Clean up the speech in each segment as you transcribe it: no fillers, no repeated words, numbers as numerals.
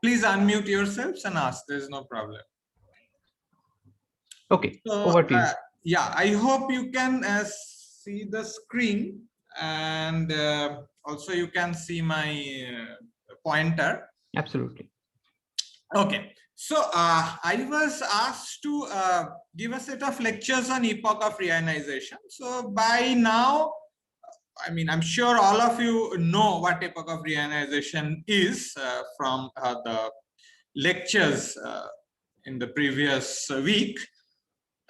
Please unmute yourselves and ask. There is no problem. Okay, So, over to you. yeah, I hope you can see the screen, and also you can see my pointer. Absolutely. Okay, so I was asked to give a set of lectures on epoch of reionization. So by now, I mean, I'm sure all of you know what epoch of reionization is from the lectures in the previous week.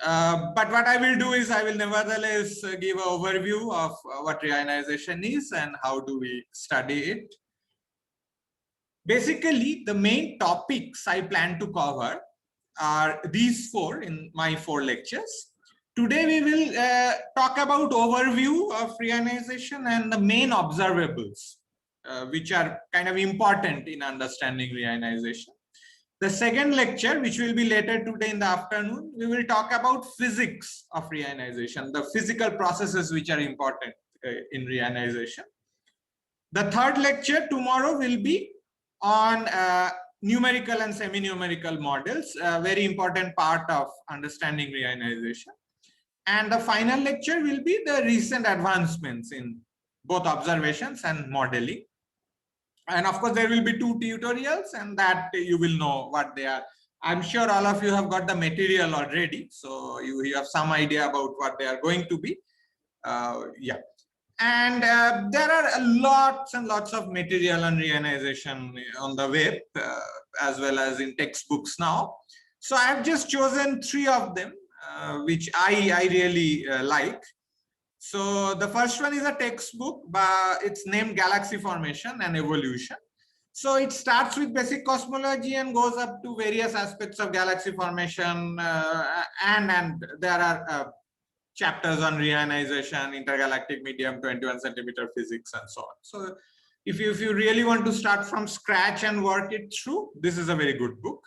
But what I will do is I will nevertheless give an overview of what reionization is and how do we study it. Basically, the main topics I plan to cover are these four in my 4 lectures. Today we will talk about overview of reionization and the main observables, which are kind of important in understanding reionization. The second lecture, which will be later today in the afternoon, we will talk about physics of reionization, the physical processes which are important in reionization. The third lecture tomorrow will be on numerical and semi-numerical models, a very important part of understanding reionization. And the final lecture will be the recent advancements in both observations and modeling. And of course, there will be 2 tutorials, and that you will know what they are. I'm sure all of you have got the material already, so you have some idea about what they are going to be. Yeah. And there are lots and lots of material on reionization on the web, as well as in textbooks now. So I have just chosen 3 of them, which I really like. So the first one is a textbook, but it's named Galaxy Formation and Evolution. So it starts with basic cosmology and goes up to various aspects of galaxy formation, and there are chapters on reionization, intergalactic medium, 21 centimeter physics, and so on. So if you really want to start from scratch and work it through, this is a very good book.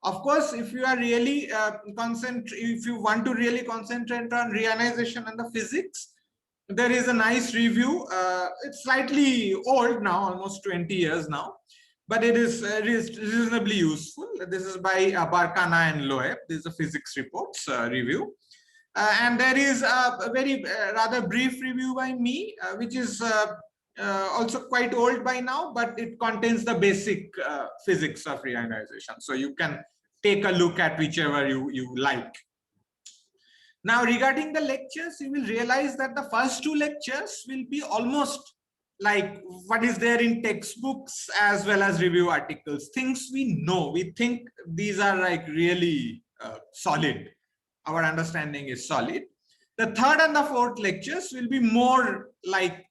Of course, if you are really if you want to really concentrate on reionization and the physics, there is a nice review. It's slightly old now, almost 20 years now, but it is reasonably useful. This is by Barkana and Loeb. This is a physics reports review. And there is a very rather brief review by me, which is also quite old by now, but it contains the basic physics of reionization. So you can take a look at whichever you like. Now, regarding the lectures, you will realize that the first 2 lectures will be almost like what is there in textbooks as well as review articles, things we know. We think these are like really solid. Our understanding is solid. The third and the fourth lectures will be more like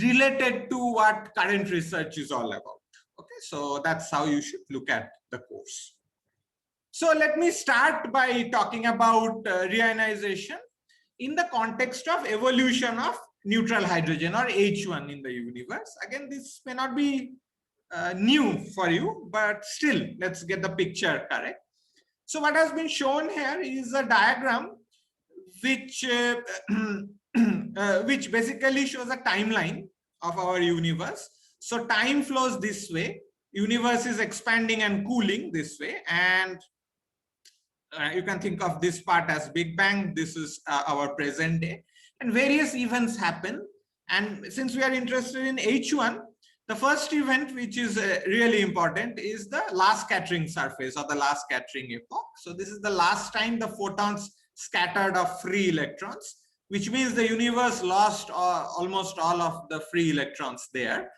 related to what current research is all about. Okay, so that's how you should look at the course. So let me start by talking about reionization in the context of evolution of neutral hydrogen, or H1, in the universe. Again, this may not be new for you, but still, let's get the picture correct. So what has been shown here is a diagram which which basically shows a timeline of our universe. So time flows this way, universe is expanding and cooling this way, and you can think of this part as Big Bang. This is our present day, and various events happen. And since we are interested in H1, the first event, which is really important, is the last scattering surface, or the last scattering epoch. So this is the last time the photons scattered of free electrons, which means the universe lost almost all of the free electrons there.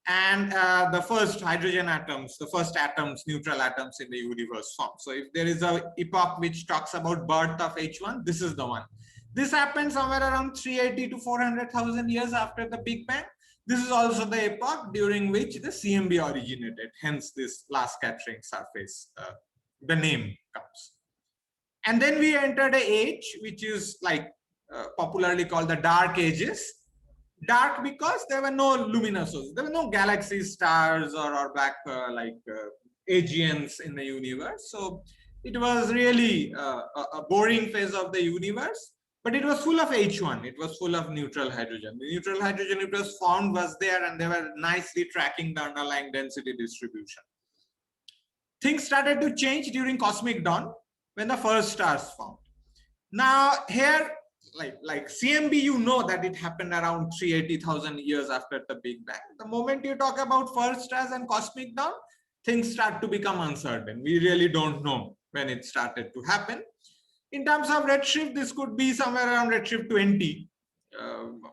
And the first hydrogen atoms, the first atoms, neutral atoms in the universe form. So if there is a epoch which talks about birth of H1, this is the one. This happened somewhere around 380 to 400,000 years after the Big Bang. This is also the epoch during which the CMB originated, hence this last scattering surface, the name comes. And then we entered an age which is like popularly called the dark ages. Dark because there were no luminous sources, there were no galaxies, stars, or black AGNs in the universe. So it was really a boring phase of the universe, but it was full of H1. It was full of neutral hydrogen. The neutral hydrogen it was found was there, and they were nicely tracking the underlying density distribution. things started to change during cosmic dawn when the first stars found. Now here, like CMB, you know that it happened around 380,000 years after the Big Bang. The moment you talk about first stars and cosmic dawn, things start to become uncertain. We really don't know when it started to happen. In terms of redshift, this could be somewhere around redshift 20,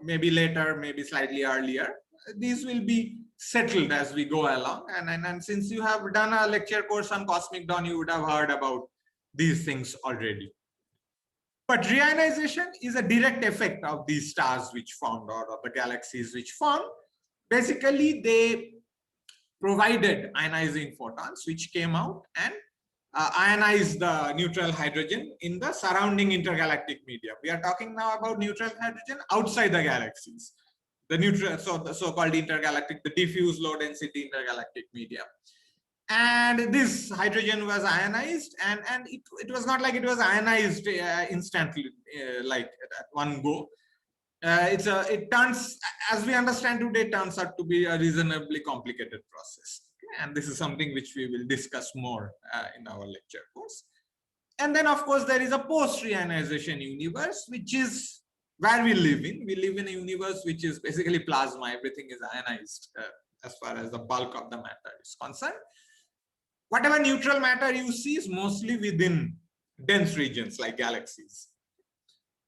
maybe later, maybe slightly earlier. These will be settled as we go along. And since you have done a lecture course on cosmic dawn, you would have heard about these things already. But reionization is a direct effect of these stars which formed, or of the galaxies which formed. Basically, they provided ionizing photons which came out and ionized the neutral hydrogen in the surrounding intergalactic medium. We are talking now about neutral hydrogen outside the galaxies. The neutral, so the so-called intergalactic, the diffuse low density intergalactic medium. And this hydrogen was ionized, and it was not like it was ionized instantly, like at one go. It turns, as we understand today, turns out to be a reasonably complicated process. And this is something which we will discuss more in our lecture course. And then, of course, there is a post-reionization universe, which is where we live in. We live in a universe which is basically plasma. Everything is ionized as far as the bulk of the matter is concerned. Whatever neutral matter you see is mostly within dense regions like galaxies.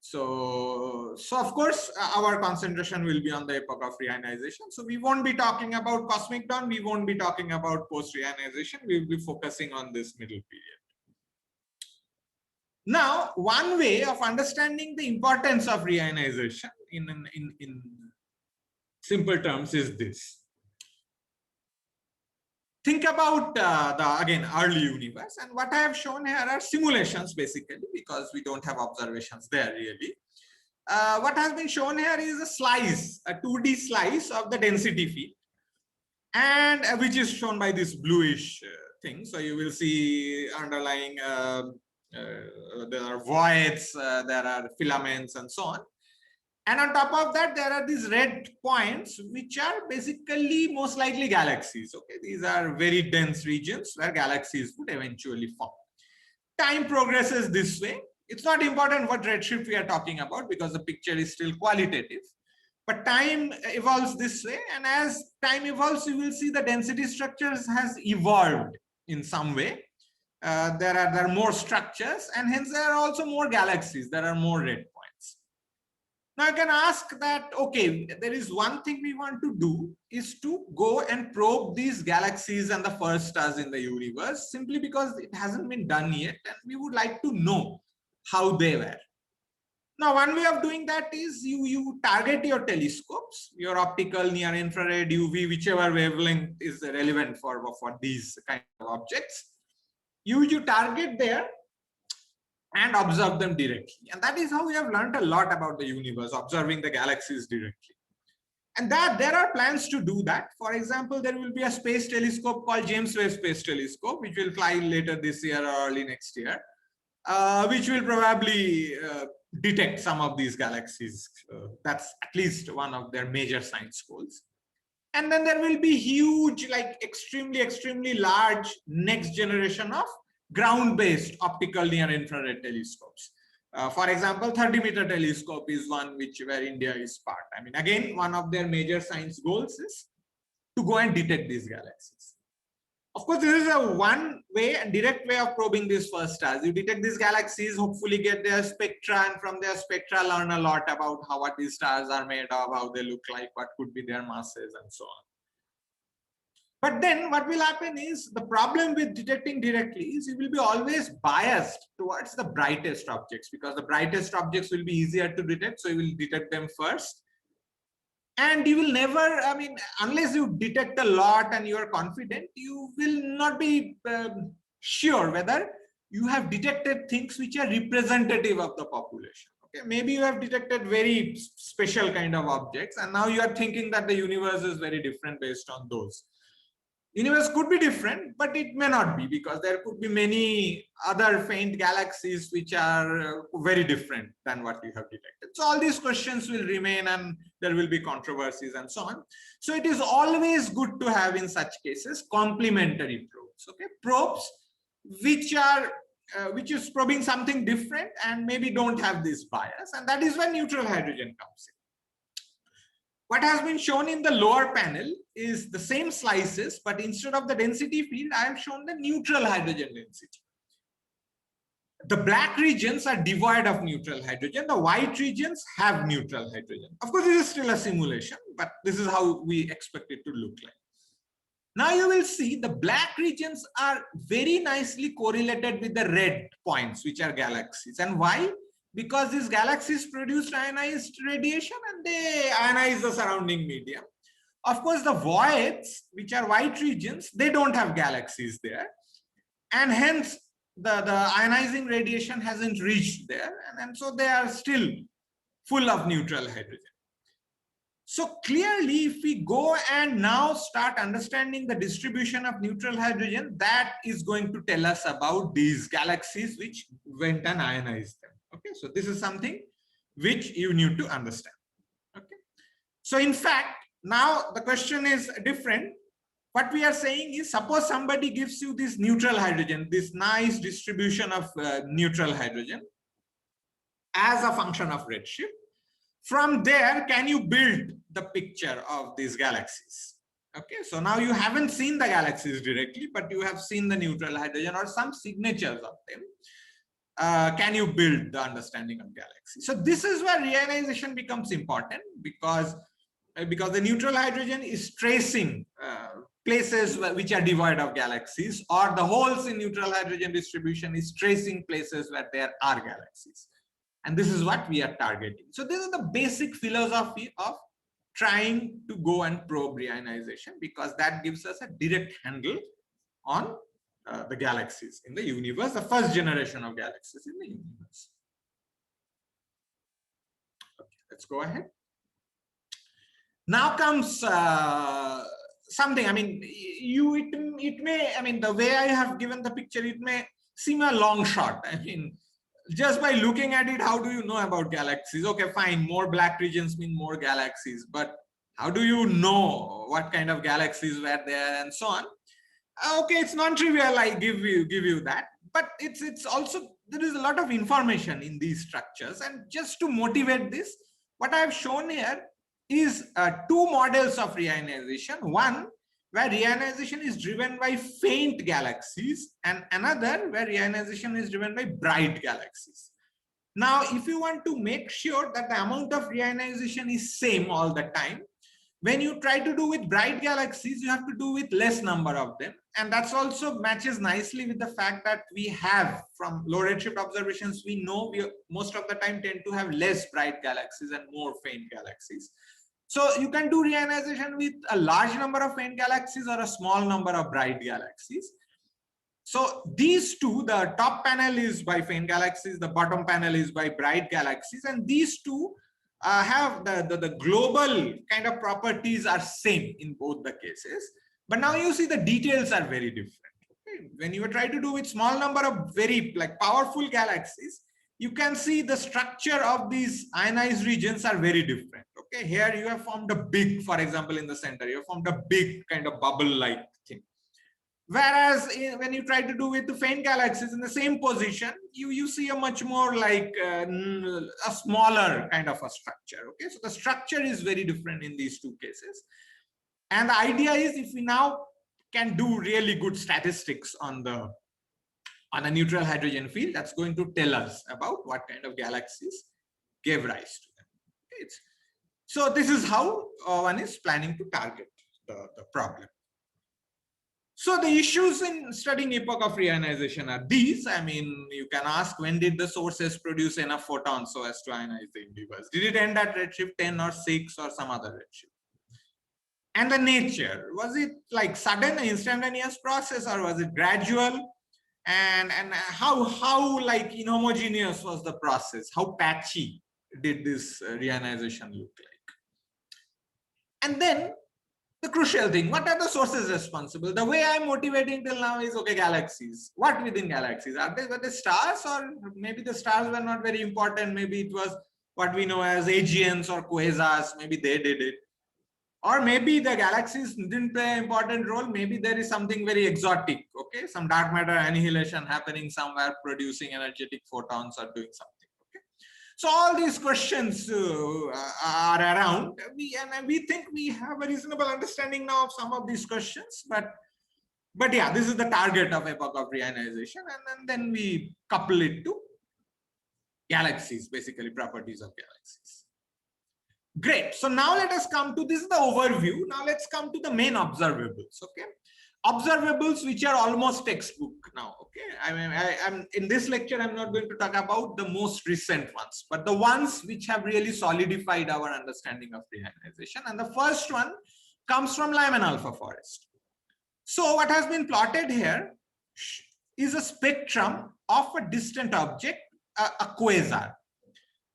So of course, our concentration will be on the epoch of reionization. So we won't be talking about cosmic dawn. We won't be talking about post-reionization. We will be focusing on this middle period. Now, one way of understanding the importance of reionization in simple terms is this. Think about again, early universe, and what I have shown here are simulations basically, because we don't have observations there really. What has been shown here is a slice, a 2D slice of the density field, and which is shown by this bluish thing. So you will see underlying, there are voids, there are filaments and so on. And on top of that, there are these red points, which are basically most likely galaxies. Okay, these are very dense regions where galaxies would eventually form. Time progresses this way. It's not important what redshift we are talking about because the picture is still qualitative. But time evolves this way, and as time evolves, you will see the density structures has evolved in some way. There are more structures, and hence there are also more galaxies. There are more red points. Now I can ask that, okay, there is one thing we want to do is to go and probe these galaxies and the first stars in the universe, simply because it hasn't been done yet, and we would like to know how they were. Now, one way of doing that is you target your telescopes, your optical, near infrared, UV, whichever wavelength is relevant for these kind of objects. You target there and observe them directly. And that is how we have learned a lot about the universe, observing the galaxies directly. And that there are plans to do that. For example, there will be a space telescope called James Webb Space Telescope, which will fly later this year or early next year, which will probably detect some of these galaxies. That's at least one of their major science goals. And then there will be huge, like extremely large next generation of ground-based optical near-infrared telescopes. For example, 30-meter telescope is one where India is part. I mean, again, one of their major science goals is to go and detect these galaxies. Of course, this is a one way and direct way of probing these first stars. You detect these galaxies, hopefully get their spectra, and from their spectra learn a lot about what these stars are made of, how they look like, what could be their masses, and so on. But then what will happen is, the problem with detecting directly is you will be always biased towards the brightest objects, because the brightest objects will be easier to detect. So you will detect them first. And you will never, I mean, unless you detect a lot and you are confident, you will not be sure whether you have detected things which are representative of the population. Okay, maybe you have detected very special kind of objects, and now you are thinking that the universe is very different based on those. Universe could be different, but it may not be, because there could be many other faint galaxies which are very different than what you have detected. So all these questions will remain, and there will be controversies and so on. So it is always good to have, in such cases, complementary probes. probes. Okay, probes which are which is probing something different and maybe don't have this bias, and that is when neutral hydrogen comes in. What has been shown in the lower panel is the same slices, but instead of the density field, I have shown the neutral hydrogen density. The black regions are devoid of neutral hydrogen. The white regions have neutral hydrogen. Of course, this is still a simulation, but this is how we expect it to look like. Now you will see the black regions are very nicely correlated with the red points, which are galaxies. And why? Because these galaxies produce ionized radiation and they ionize the surrounding medium. Of course, the voids, which are white regions, they don't have galaxies there. And hence, the ionizing radiation hasn't reached there. And so they are still full of neutral hydrogen. So clearly, if we go and now start understanding the distribution of neutral hydrogen, that is going to tell us about these galaxies which went and ionized them. Okay, so this is something which you need to understand. Okay, so in fact, now the question is different. What we are saying is, suppose somebody gives you this neutral hydrogen, this nice distribution of neutral hydrogen as a function of redshift. From there, can you build the picture of these galaxies? Okay, so now you haven't seen the galaxies directly, but you have seen the neutral hydrogen or some signatures of them. Can you build the understanding of galaxies? So this is where reionization becomes important, because the neutral hydrogen is tracing places which are devoid of galaxies, or the holes in neutral hydrogen distribution is tracing places where there are galaxies. And this is what we are targeting. So this is the basic philosophy of trying to go and probe reionization, because that gives us a direct handle on the galaxies in the universe, the first generation of galaxies in the universe. Okay, let's go ahead. Now comes something, I mean, it may, I mean, the way I have given the picture, it may seem a long shot. I mean, just by looking at it, how do you know about galaxies? Okay, fine, more black regions mean more galaxies, but how do you know what kind of galaxies were there and so on? Okay, it's non-trivial, I give you that, but it's also, there is a lot of information in these structures. And just to motivate this, what I have shown here is two models of reionization. One where reionization is driven by faint galaxies, and another where reionization is driven by bright galaxies. Now, if you want to make sure that the amount of reionization is same all the time, when you try to do with bright galaxies, you have to do with less number of them. And that's also matches nicely with the fact that we have, from low redshift observations, we know we most of the time tend to have less bright galaxies and more faint galaxies. So you can do reionization with a large number of faint galaxies or a small number of bright galaxies. So these two, the top panel is by faint galaxies, the bottom panel is by bright galaxies, and these two have the global kind of properties are same in both the cases. But now you see the details are very different. Okay? When you try to do with small number of very powerful galaxies, you can see the structure of these ionized regions are very different. Okay, here you have formed a big, for example, in the center, you have formed a big kind of bubble-like thing. Whereas when you try to do with the faint galaxies in the same position, you see a much more like a smaller kind of a structure. Okay, so the structure is very different in these two cases. And the idea is, if we now can do really good statistics on a neutral hydrogen field, that's going to tell us about what kind of galaxies gave rise to them. Okay, so this is how one is planning to target the problem. So the issues in studying epoch of reionization are these. I mean, you can ask, when did the sources produce enough photons so as to ionize the universe? Did it end at redshift 10 or 6 or some other redshift? And the nature, was it like sudden instantaneous process, or was it gradual? And how like inhomogeneous was the process? How patchy did this reionization look like? And then the crucial thing, what are the sources responsible? The way I'm motivating till now is, okay, galaxies. What within galaxies? Were they stars, or maybe the stars were not very important? Maybe it was what we know as AGNs or quasars. Maybe they did it. Or maybe the galaxies didn't play an important role. Maybe there is something very exotic, okay? Some dark matter annihilation happening somewhere, producing energetic photons or doing something, okay? So all these questions are around. We think we have a reasonable understanding now of some of these questions, but yeah, this is the target of epoch of reionization, and then we couple it to galaxies, basically properties of galaxies. Great. So now let us come to, this is the overview. Now let's come to the main observables. Okay. Observables which are almost textbook now. Okay. I mean, I'm in this lecture, I'm not going to talk about the most recent ones, but the ones which have really solidified our understanding of reionization. And the first one comes from Lyman alpha forest. So what has been plotted here is a spectrum of a distant object, a quasar.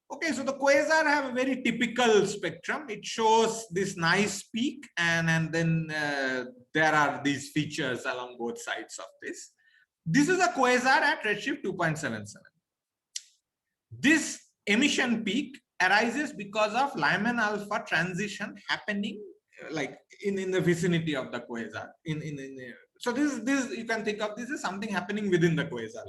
Okay, so the quasar have a very typical spectrum. It shows this nice peak, and then there are these features along both sides of this. This is a quasar at redshift 2.77. This emission peak arises because of Lyman alpha transition happening like in the vicinity of the quasar. So this you can think of this as something happening within the quasar.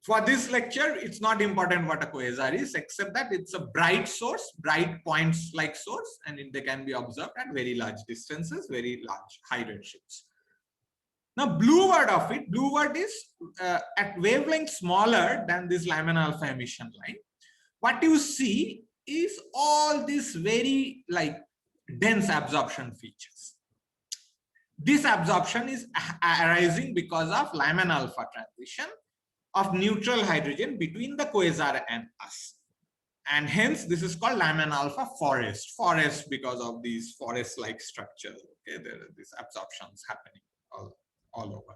For this lecture, it's not important what a quasar is, except that it's a bright source, bright points like source, and they can be observed at very large distances, very large high redshifts. Now, blue word of it, blue word is at wavelength smaller than this Lyman alpha emission line. What you see is all these very like dense absorption features. This absorption is arising because of Lyman alpha transition of neutral hydrogen between the quasar and us, and hence this is called Lyman alpha forest because of these forest-like structures. Okay, there are these absorptions happening all over.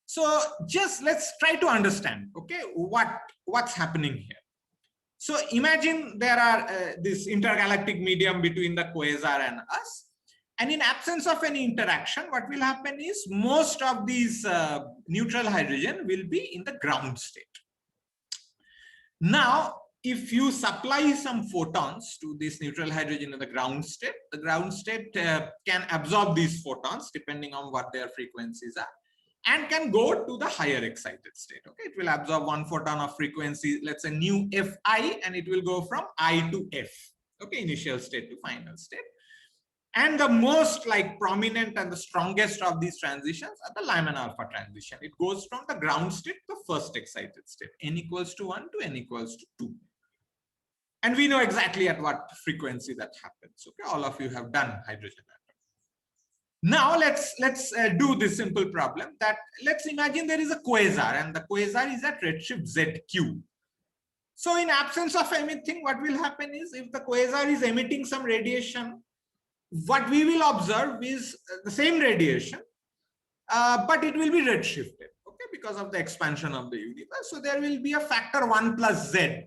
So just let's try to understand, okay, what's happening here. So imagine there are this intergalactic medium between the quasar and us. And in absence of any interaction, what will happen is most of these neutral hydrogen will be in the ground state. Now, if you supply some photons to this neutral hydrogen in the ground state can absorb these photons depending on what their frequencies are, and can go to the higher excited state. Okay, it will absorb one photon of frequency, let's say nu Fi, and it will go from I to F. Okay, initial state to final state. And the most like prominent and the strongest of these transitions are the Lyman alpha transition. It goes from the ground state to first excited state, n equals to 1 to n equals to 2. And we know exactly at what frequency that happens. Okay, all of you have done hydrogen atom. Now let's do this simple problem that let's imagine there is a quasar, and the quasar is at redshift ZQ. So in absence of anything, what will happen is if the quasar is emitting some radiation, what we will observe is the same radiation, but it will be redshifted, okay, because of the expansion of the universe. So there will be a factor 1 plus z,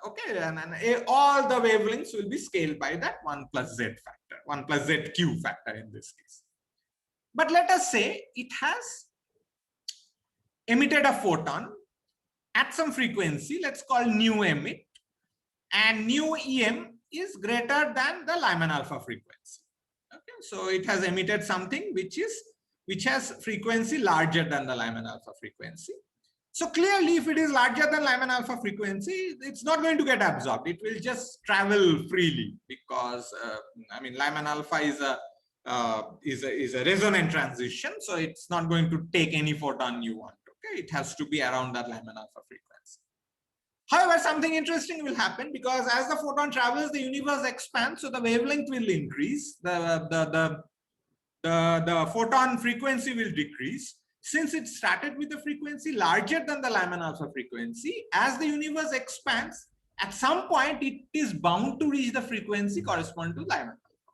okay, and all the wavelengths will be scaled by that 1 plus z factor, 1 plus zq factor in this case. But let us say it has emitted a photon at some frequency, let's call nu emit, and nu em is greater than the Lyman alpha frequency. Okay, so it has emitted something which has frequency larger than the Lyman alpha frequency. So clearly, if it is larger than Lyman alpha frequency, it's not going to get absorbed. It will just travel freely because I mean Lyman alpha is a resonant transition, so it's not going to take any photon you want. Okay, it has to be around that Lyman alpha frequency. However, something interesting will happen because as the photon travels, the universe expands, so the wavelength will increase, the photon frequency will decrease. Since it started with a frequency larger than the Lyman alpha frequency, as the universe expands, at some point it is bound to reach the frequency corresponding to Lyman alpha.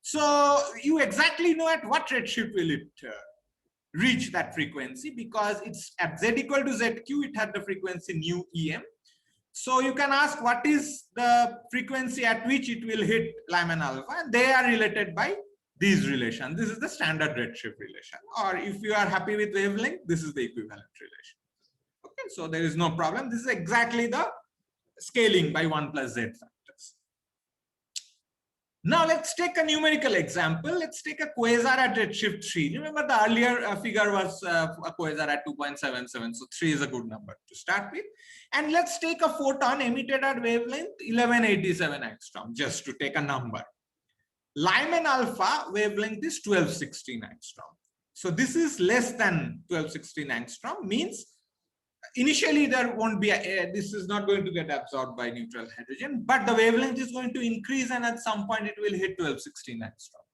So you exactly know at what redshift will it reach that frequency, because it's at z equal to zq, it had the frequency nu em. So you can ask what is the frequency at which it will hit Lyman alpha, and they are related by these relations. This is the standard redshift relation, or if you are happy with wavelength, this is the equivalent relation. Okay, so there is no problem. This is exactly the scaling by 1 plus z factors. Now let's take a numerical example. Let's take a quasar at redshift 3. Remember the earlier figure was a quasar at 2.77. So 3 is a good number to start with. And let's take a photon emitted at wavelength 1187 angstrom, just to take a number. Lyman alpha wavelength is 1216 angstrom. So this is less than 1216 angstrom, means initially there won't be this is not going to get absorbed by neutral hydrogen, but the wavelength is going to increase, and at some point it will hit 1216 angstrom.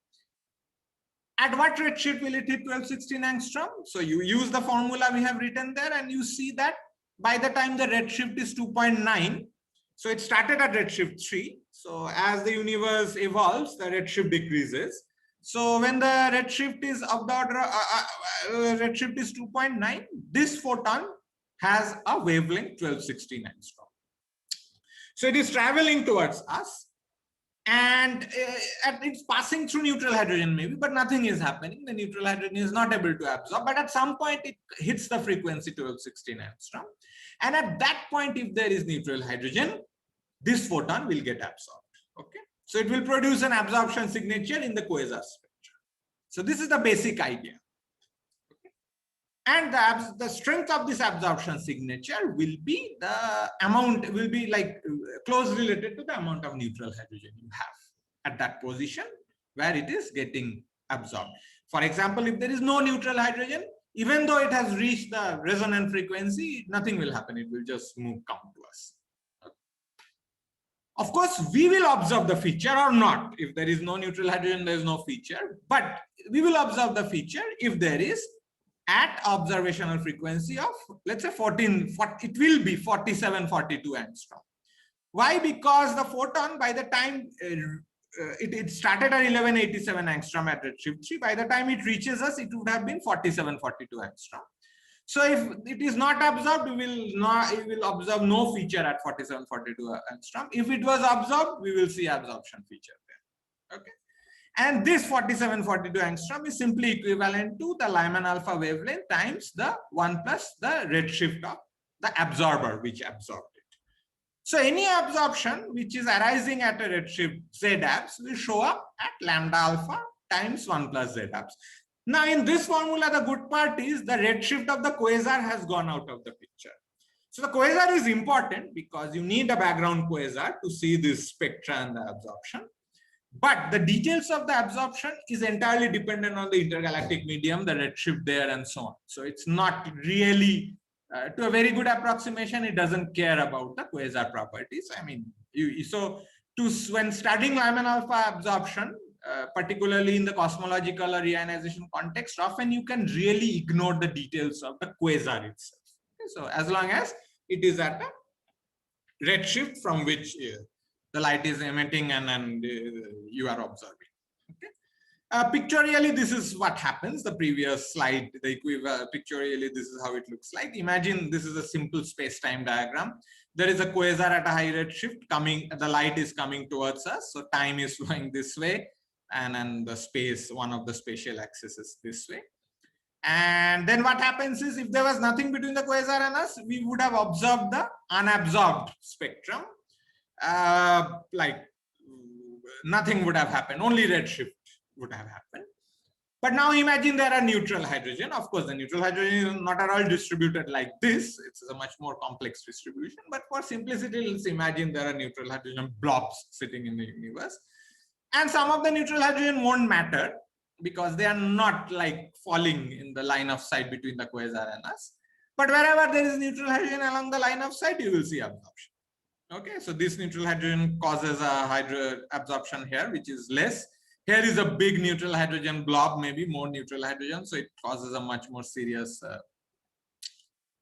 At what redshift will it hit 1216 angstrom? So you use the formula we have written there, and you see that by the time the redshift is 2.9, so it started at redshift 3. So as the universe evolves, the redshift decreases. So when the redshift is of the order redshift is 2.9, this photon has a wavelength 1216 angstrom. So it is traveling towards us, and it's passing through neutral hydrogen maybe, but nothing is happening. The neutral hydrogen is not able to absorb, but at some point it hits the frequency 1216 angstrom. And at that point, if there is neutral hydrogen, this photon will get absorbed. Okay, so it will produce an absorption signature in the quasar spectrum. So this is the basic idea. And the strength of this absorption signature will be the amount, will be like closely related to the amount of neutral hydrogen you have at that position where it is getting absorbed. For example, if there is no neutral hydrogen, even though it has reached the resonant frequency, nothing will happen. It will just come to us. Of course, we will observe the feature or not. If there is no neutral hydrogen, there is no feature, but we will observe the feature if there is at observational frequency of, let's say, 14, it will be 4742 angstrom. Why? Because the photon, by the time it started at 1187 angstrom at redshift 3, by the time it reaches us, it would have been 4742 angstrom. So if it is not absorbed, we will observe no feature at 4742 angstrom. If it was absorbed, we will see absorption feature there. Okay. And this 4742 angstrom is simply equivalent to the Lyman alpha wavelength times the 1 plus the redshift of the absorber which absorbed it. So any absorption which is arising at a redshift ZAbs will show up at lambda alpha times 1 plus ZAbs. Now in this formula, the good part is the redshift of the quasar has gone out of the picture. So the quasar is important because you need a background quasar to see this spectra and the absorption. But the details of the absorption is entirely dependent on the intergalactic medium, the redshift there, and so on. So it's not really, to a very good approximation, it doesn't care about the quasar properties. I mean, when studying Lyman alpha absorption, particularly in the cosmological or reionization context, often you can really ignore the details of the quasar itself. Okay, so as long as it is at a redshift from which the light is emitting and you are observing. Okay. Pictorially, this is what happens. The previous slide, pictorially, this is how it looks like. Imagine this is a simple space-time diagram. There is a quasar at a high redshift coming. The light is coming towards us, so time is flowing this way, and the space, one of the spatial axes is this way. And then what happens is, if there was nothing between the quasar and us, we would have observed the unabsorbed spectrum. Like nothing would have happened, only redshift would have happened. But now imagine there are neutral hydrogen. Of course, the neutral hydrogen is not at all distributed like this. It's a much more complex distribution. But for simplicity, let's imagine there are neutral hydrogen blobs sitting in the universe. And some of the neutral hydrogen won't matter because they are not like falling in the line of sight between the quasar and us. But wherever there is neutral hydrogen along the line of sight, you will see absorption. Okay, so this neutral hydrogen causes a absorption here, which is less. Here is a big neutral hydrogen blob, maybe more neutral hydrogen, so it causes a much more serious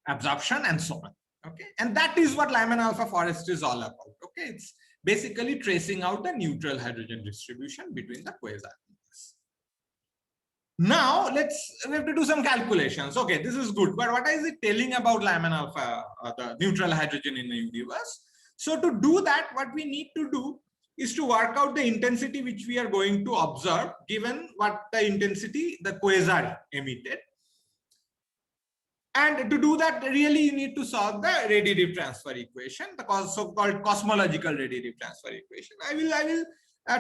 absorption and so on. Okay, and that is what Lyman alpha forest is all about. Okay, it's basically tracing out the neutral hydrogen distribution between the quasars. Now we have to do some calculations. Okay, this is good, but what is it telling about Lyman alpha, the neutral hydrogen in the universe? So to do that, what we need to do is to work out the intensity which we are going to observe, given what the intensity the quasar emitted. And to do that, really you need to solve the radiative transfer equation, the so-called cosmological radiative transfer equation. I will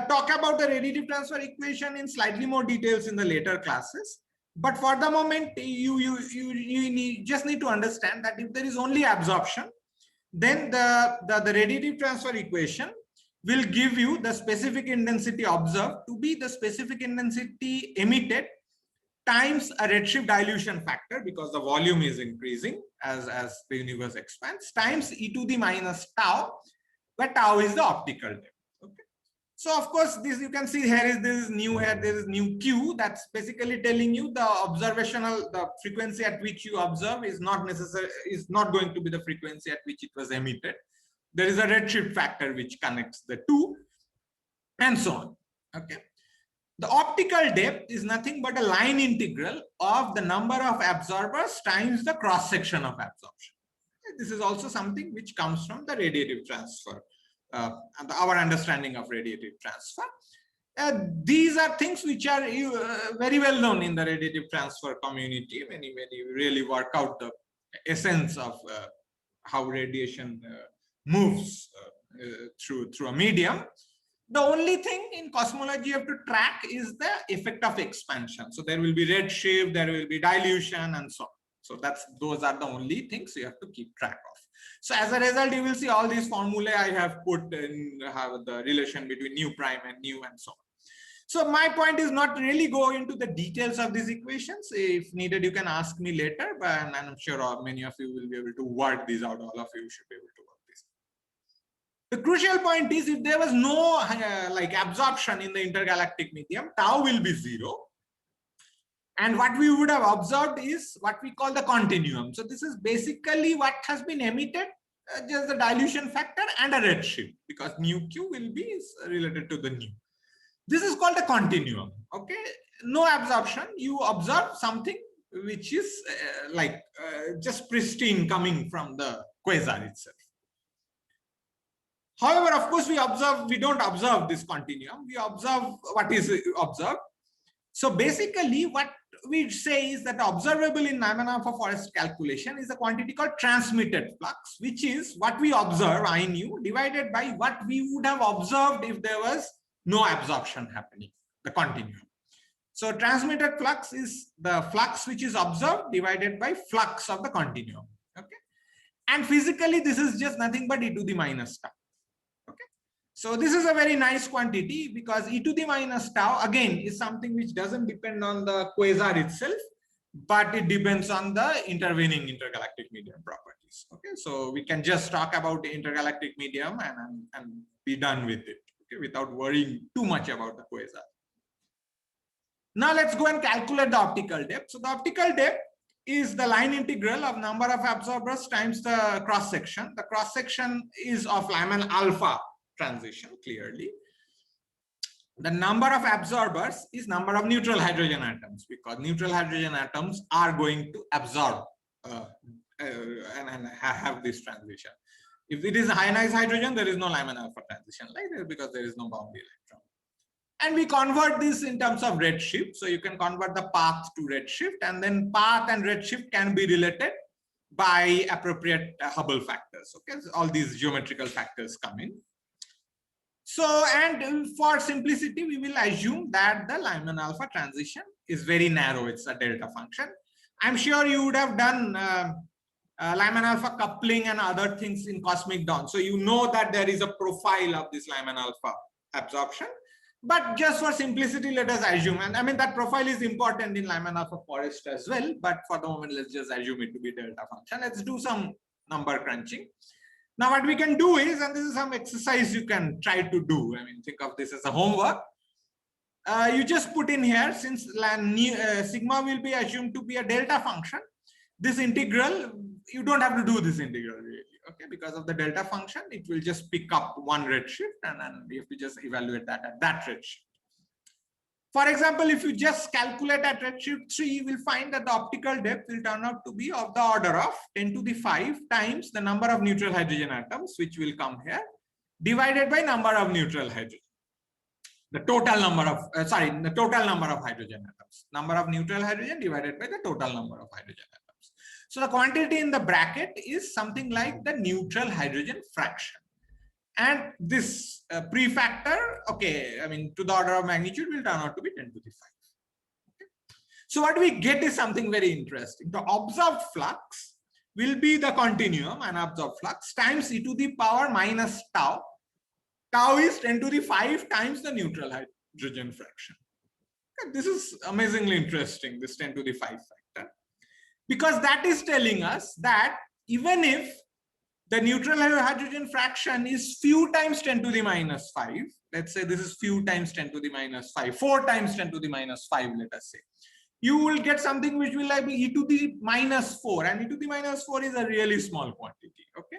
talk about the radiative transfer equation in slightly more details in the later classes. But for the moment, you just need to understand that if there is only absorption, then the radiative transfer equation will give you the specific intensity observed to be the specific intensity emitted times a redshift dilution factor, because the volume is increasing as the universe expands, times e to the minus tau, where tau is the optical depth. Okay. So of course, this you can see here is nu here, there is nu q. That's basically telling you the frequency at which you observe is not going to be the frequency at which it was emitted. There is a redshift factor which connects the two, and so on. Okay. The optical depth is nothing but a line integral of the number of absorbers times the cross section of absorption. This is also something which comes from the radiative transfer, our understanding of radiative transfer. These are things which are very well known in the radiative transfer community when you really work out the essence of how radiation moves through a medium. The only thing in cosmology you have to track is the effect of expansion. So there will be redshift, there will be dilution, and so on. So those are the only things you have to keep track of. So as a result, you will see all these formulae I have put in have the relation between nu prime and nu and so on. So my point is not really go into the details of these equations. If needed, you can ask me later, but I'm sure many of you will be able to work these out. All of you should be able to work this. The crucial point is if there was no absorption in the intergalactic medium, tau will be 0. And what we would have observed is what we call the continuum. So this is basically what has been emitted, just the dilution factor and a redshift, because nu q will be related to the nu. This is called a continuum. Okay, no absorption. You observe something which is just pristine coming from the quasar itself. However, of course, we don't observe this continuum. We observe what is observed. So basically, what we say is that observable in Lyman alpha forest calculation is a quantity called transmitted flux, which is what we observe, I nu, divided by what we would have observed if there was no absorption happening, the continuum. So transmitted flux is the flux which is observed divided by flux of the continuum. Okay, and physically this is just nothing but e to the minus tau. Okay, so this is a very nice quantity because e to the minus tau again is something which doesn't depend on the quasar itself, but it depends on the intervening intergalactic medium properties. Okay, so we can just talk about the intergalactic medium and be done with it, okay, without worrying too much about the quasar. Now let's go and calculate the optical depth. So the optical depth is the line integral of number of absorbers times the cross section. The cross section is of Lyman alpha transition, clearly. The number of absorbers is number of neutral hydrogen atoms, because neutral hydrogen atoms are going to absorb and have this transition. If it is ionized hydrogen, there is no Lyman alpha transition, right? Because there is no boundary electron. And we convert this in terms of redshift. So you can convert the path to redshift, and then path and redshift can be related by appropriate Hubble factors. Okay, so all these geometrical factors come in. So, and for simplicity, we will assume that the Lyman alpha transition is very narrow. It's a delta function. I'm sure you would have done Lyman alpha coupling and other things in cosmic dawn. So you know that there is a profile of this Lyman alpha absorption. But just for simplicity, let us assume, and I mean that profile is important in Lyman alpha forest as well, but for the moment, let's just assume it to be delta function. Let's do some number crunching. Now what we can do is, and this is some exercise you can try to do, I mean, think of this as a homework. You just put in here, since sigma will be assumed to be a delta function, this integral, you don't have to do this integral really. Okay, because of the delta function, it will just pick up one redshift, and then we have to just evaluate that at that redshift. For example, if you just calculate at redshift 3, you will find that the optical depth will turn out to be of the order of 10 to the 5 times the number of neutral hydrogen atoms, which will come here, divided by number of neutral hydrogen. The total number of, the total number of hydrogen atoms. Number of neutral hydrogen divided by the total number of hydrogen atoms. So the quantity in the bracket is something like the neutral hydrogen fraction. And this prefactor, okay, I mean, to the order of magnitude will turn out to be 10 to the 5. Okay. So what we get is something very interesting. The observed flux will be the continuum, unabsorbed flux, times e to the power minus tau. Tau is 10 to the 5 times the neutral hydrogen fraction. Okay. This is amazingly interesting, this 10 to the 5 factor, because that is telling us that even if the neutral hydrogen fraction is few times 10 to the minus 5. Let's say this is few times 10 to the minus 5, 4 times 10 to the minus 5, let us say. You will get something which will like be e to the minus 4, and e to the minus 4 is a really small quantity. Okay.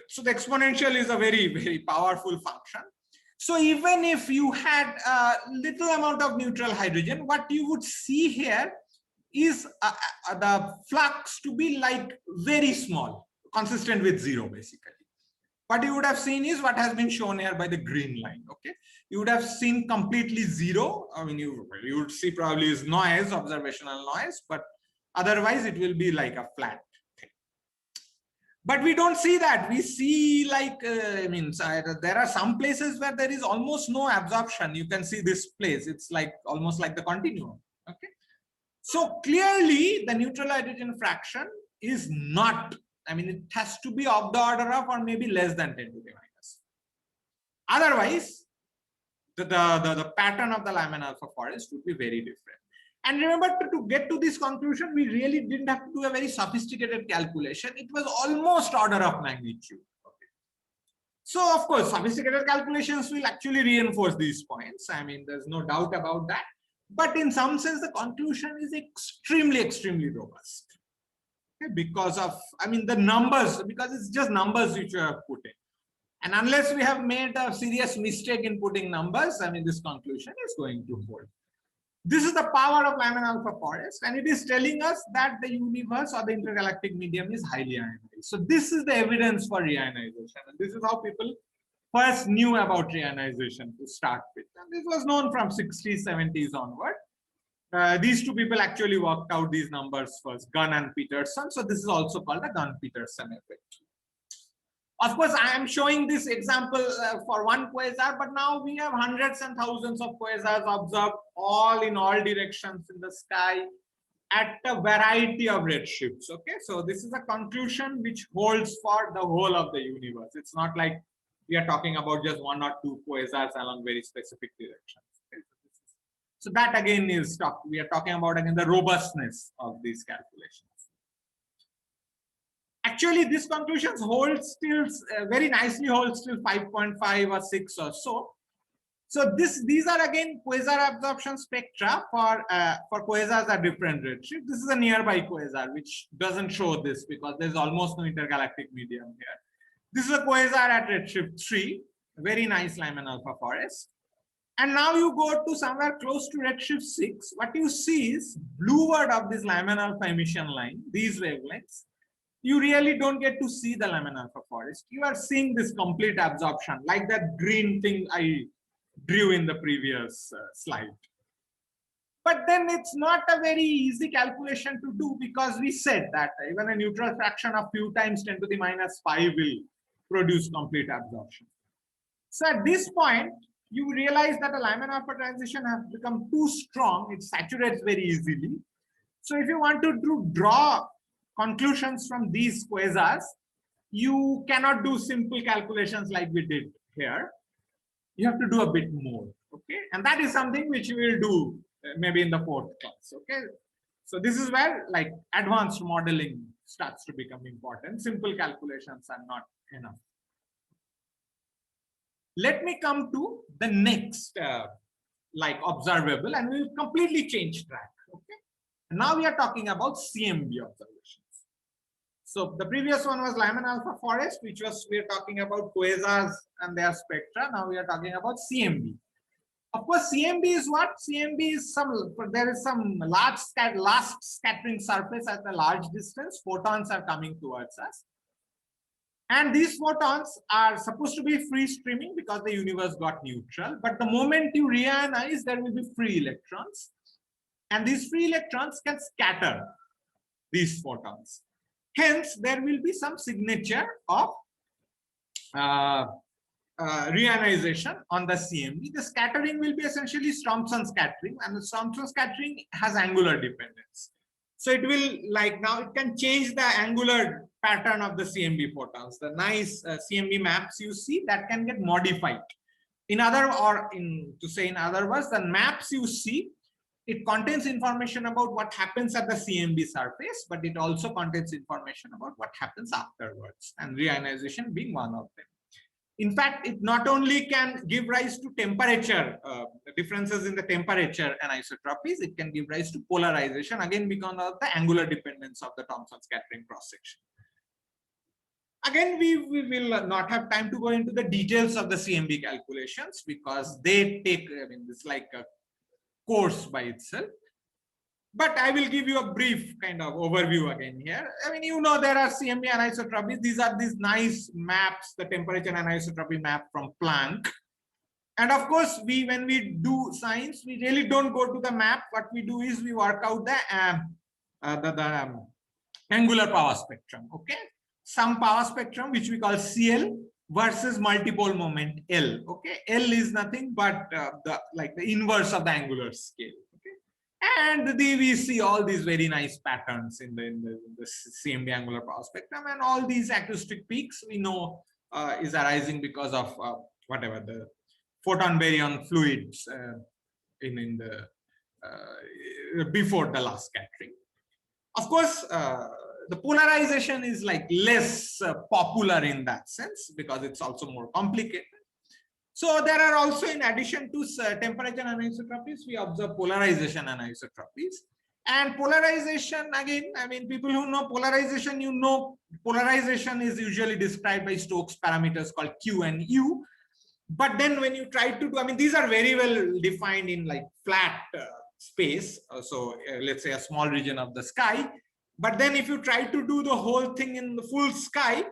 So the exponential is a very, very powerful function. So even if you had a little amount of neutral hydrogen, what you would see here is the flux to be like very small, consistent with 0 basically. What you would have seen is what has been shown here by the green line. Okay, you would have seen completely 0. I mean, you would see probably is noise, observational noise, but otherwise it will be like a flat thing. But we don't see that. We see like I mean, there are some places where there is almost no absorption. You can see this place. It's like almost like the continuum. Okay. So clearly the neutral hydrogen fraction is not, I mean, it has to be of the order of or maybe less than 10 to the minus. Otherwise, the pattern of the Lyman alpha forest would be very different. And remember, to get to this conclusion, we really didn't have to do a very sophisticated calculation. It was almost order of magnitude. Okay. So of course, sophisticated calculations will actually reinforce these points. I mean, there's no doubt about that. But in some sense, the conclusion is extremely, extremely robust. Okay, because of, I mean, the numbers, because it's just numbers which you have put in. And unless we have made a serious mistake in putting numbers, I mean, this conclusion is going to hold. This is the power of Lyman alpha forest, and it is telling us that the universe or the intergalactic medium is highly ionized. So this is the evidence for reionization. And this is how people first knew about reionization to start with. And this was known from 60s, 70s onward. These two people actually worked out these numbers first, Gunn and Peterson. So this is also called the Gunn-Peterson effect. Of course, I am showing this example for one quasar, but now we have hundreds and thousands of quasars observed all in all directions in the sky at a variety of redshifts. Okay, so this is a conclusion which holds for the whole of the universe. It's not like we are talking about just 1 or 2 quasars along very specific directions. Okay? So that again is we are talking about again the robustness of these calculations. Actually, this conclusions hold still very nicely holds still 5.5 or 6 or so. So these are again quasar absorption spectra for quasars at different redshifts. This is a nearby quasar which doesn't show this because there's almost no intergalactic medium here. This is a quasar at redshift 3, a very nice Lyman alpha forest. And now you go to somewhere close to redshift 6. What you see is blueward of this Lyman alpha emission line, these wavelengths. You really don't get to see the Lyman alpha forest. You are seeing this complete absorption, like that green thing I drew in the previous slide. But then it's not a very easy calculation to do because we said that even a neutral fraction of few times 10 to the minus 5 will produce complete absorption. So at this point, you realize that a Lyman alpha transition has become too strong. It saturates very easily. So if you want to draw conclusions from these quasars, you cannot do simple calculations like we did here. You have to do a bit more, okay? And that is something which we will do maybe in the 4th class, okay? So this is where like advanced modeling starts to become important. Simple calculations are not enough. Let me come to the next like observable, and we will completely change track, okay? Now we are talking about CMB observations. So the previous one was Lyman alpha forest, which was we are talking about quasars and their spectra. Now we are talking about CMB. Of course, CMB is what? CMB is there is some last scattering surface at a large distance. Photons are coming towards us. And these photons are supposed to be free streaming because the universe got neutral. But the moment you reionize, there will be free electrons. And these free electrons can scatter these photons. Hence, there will be some signature of uh, reionization on the CMB. The scattering will be essentially Thomson scattering, and the Thomson scattering has angular dependence. So it will, like, now it can change the angular pattern of the CMB photons. The nice CMB maps you see, that can get modified. In other words, the maps you see, it contains information about what happens at the CMB surface, but it also contains information about what happens afterwards, and reionization being one of them. In fact, it not only can give rise to temperature, differences in the temperature anisotropies, it can give rise to polarization, again because of the angular dependence of the Thomson scattering cross section. Again, we will not have time to go into the details of the CMB calculations because they take, it's like a course by itself. But I will give you a brief kind of overview again here. There are CMB anisotropies. These are these nice maps, the temperature anisotropy map from Planck. And of course, when we do science, we really don't go to the map. What we do is we work out the angular power spectrum. Okay, some power spectrum which we call CL versus multipole moment L. Okay, L is nothing but the inverse of the angular scale. And we see all these very nice patterns in the CMB angular power spectrum, and all these acoustic peaks we know is arising because of whatever the photon baryon fluids in the before the last scattering. Of course, the polarization is like less popular in that sense because it's also more complicated. So there are also, in addition to temperature anisotropies, we observe polarization anisotropies. And polarization, again, people who know polarization, polarization is usually described by Stokes parameters called Q and U. But then when you try to do, these are very well defined in like flat space. So let's say a small region of the sky. But then if you try to do the whole thing in the full sky,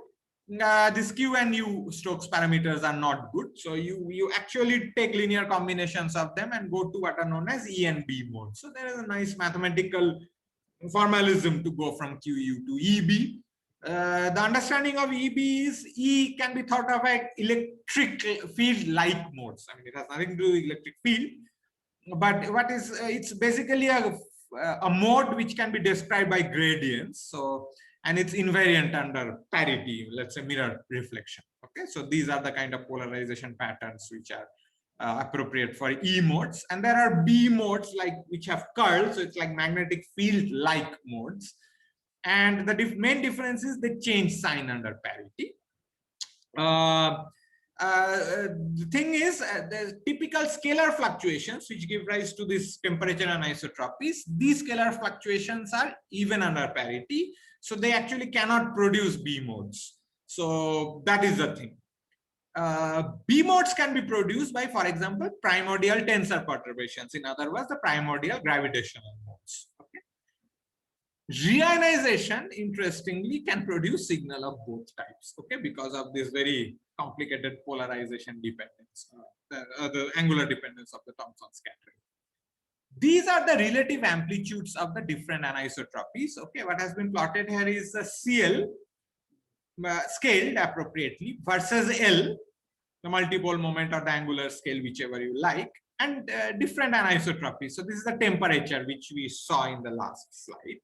this Q and U Stokes parameters are not good. So you actually take linear combinations of them and go to what are known as E and B modes. So there is a nice mathematical formalism to go from QU to EB. The understanding of EB is E can be thought of as electric field like modes. It has nothing to do with electric field, but it's basically a mode which can be described by gradients. So, and it's invariant under parity, let's say mirror reflection. Okay, so these are the kind of polarization patterns which are appropriate for E modes. And there are B modes which have curls, so it's like magnetic field like modes. And the main difference is they change sign under parity. The thing is, the typical scalar fluctuations which give rise to this temperature anisotropies, these scalar fluctuations are even under parity. So they actually cannot produce B modes. So that is the thing. B modes can be produced by, for example, primordial tensor perturbations. In other words, the primordial gravitational modes. Okay. Reionization, interestingly, can produce signal of both types. Okay, because of this very complicated polarization dependence, the angular dependence of the Thomson scattering. These are the relative amplitudes of the different anisotropies. Okay, what has been plotted here is the CL scaled appropriately versus L, the multipole moment or the angular scale, whichever you like, and different anisotropies. So this is the temperature which we saw in the last slide.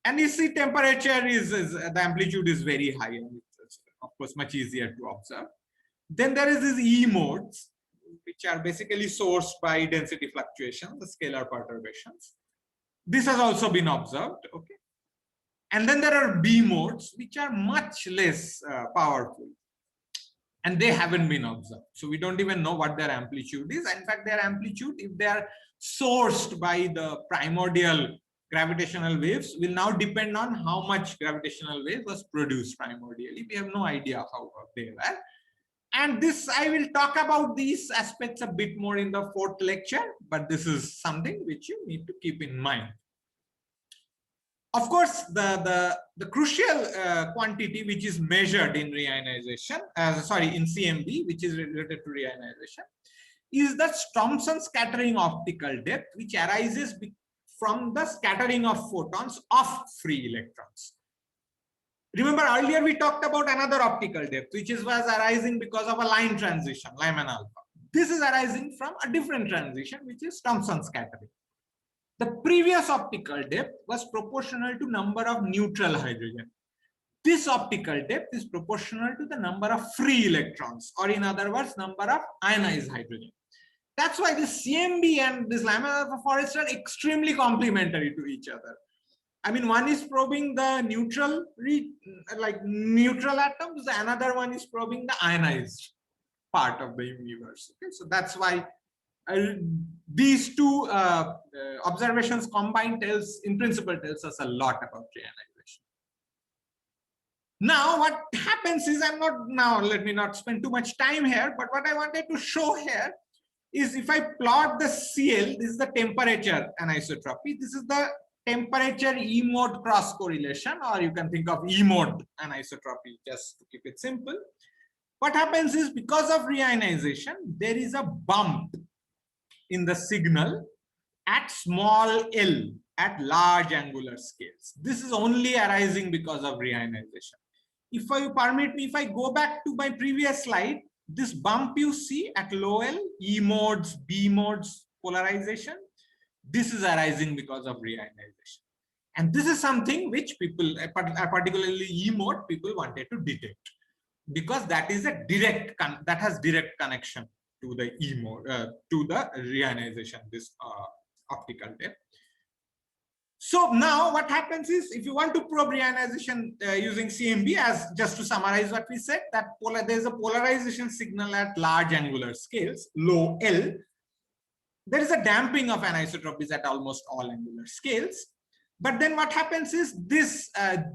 And you see temperature the amplitude is very high, and it's of course much easier to observe. Then there is these E modes, which are basically sourced by density fluctuations, the scalar perturbations. This has also been observed. Okay. And then there are B modes, which are much less powerful, and they haven't been observed. So we don't even know what their amplitude is. In fact, their amplitude, if they are sourced by the primordial gravitational waves, will now depend on how much gravitational wave was produced primordially. We have no idea how they were. And this, I will talk about these aspects a bit more in the fourth lecture, but this is something which you need to keep in mind. Of course, the crucial quantity which is measured in reionization, in CMB, which is related to reionization, is the Thomson scattering optical depth, which arises from the scattering of photons of free electrons. Remember earlier we talked about another optical depth, which was arising because of a line transition, Lyman alpha. This is arising from a different transition, which is Thomson scattering. The previous optical depth was proportional to number of neutral hydrogen. This optical depth is proportional to the number of free electrons, or in other words, number of ionized hydrogen. That's why this CMB and this Lyman alpha forest are extremely complementary to each other. I mean, one is probing the neutral, neutral atoms, another one is probing the ionized part of the universe. Okay, so that's why these two observations combined in principle tells us a lot about reionization. Now, what happens is, let me not spend too much time here, but what I wanted to show here is if I plot the CL, this is the temperature anisotropy, this is the temperature E mode cross correlation, or you can think of E mode anisotropy just to keep it simple. What happens is, because of reionization, there is a bump in the signal at small l at large angular scales. This is only arising because of reionization. If you permit me, if I go back to my previous slide, this bump you see at low L, E modes, B modes polarization, this is arising because of reionization. And this is something which people, particularly E mode, people wanted to detect, because that is a direct, that has direct connection to the E mode, to the reionization, this optical depth. So now what happens is, if you want to probe reionization using CMB, as just to summarize what we said, that there is a polarization signal at large angular scales, low L. There is a damping of anisotropies at almost all angular scales. But then what happens is this